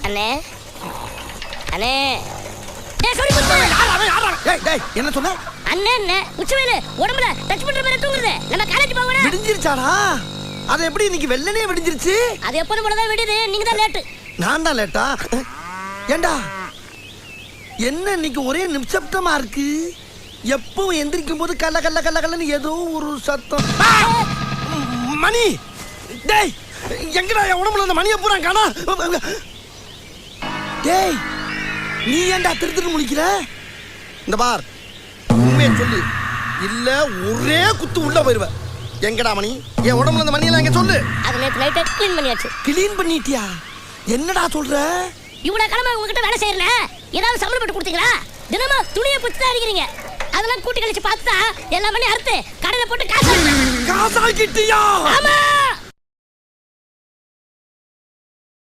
அண்ணே அண்ணே என்ன சொன்ன? அண்ணே உச்சவேல உடம்புல டச் பண்ற மாதிரி தூங்குறது. நம்ம காலேஜ் போகணும். விடிஞ்சிருச்சாடா? அது எப்படி இன்னைக்கு வெள்ளனே விடிஞ்சிருச்சு? அது எப்போதும் போல தான் விடுது. நீங்க தான் லேட். நான் தான் லேட்டா? ஏண்டா என்ன இன்னைக்கு ஒரே நிமிஷப்தமா இருக்கு? எப்பவும் எந்திரிக்கும் போது கல்ல கல்ல கல்ல கல்லன்னு ஏதோ ஒரு சத்தம். மணி டேய், எங்கடா என் உடம்புல அந்த மணியை பூரா காணா? டேய், நீ ஏன்டா திரு முழிக்கிற? இந்த பார், உண்மையை சொல்லு, இல்ல ஒரே குத்து உள்ள போயிருவ. எங்கடா மணி? என் உடம்புல அந்த மணியெல்லாம் எங்க சொல்லு. அது நேத்து நைட்டே க்ளீன் பண்ணியாச்சு. க்ளீன் பண்ணிட்டியா? என்னடா சொல்ற? இவ்வளவு கிழமை உங்ககிட்ட வேலை செய்யறல, ஏதாவது சம்பளம் போட்டு கொடுத்தீங்களா? தினமும் துணியை குத்தி தான் அடிக்கிறீங்க. அதெல்லாம் கூட்டி கழிச்சு பார்த்தா எல்லா மணி அறுத்து கடையில போட்டு காசு காசாக்கிட்டியா? ஆமா.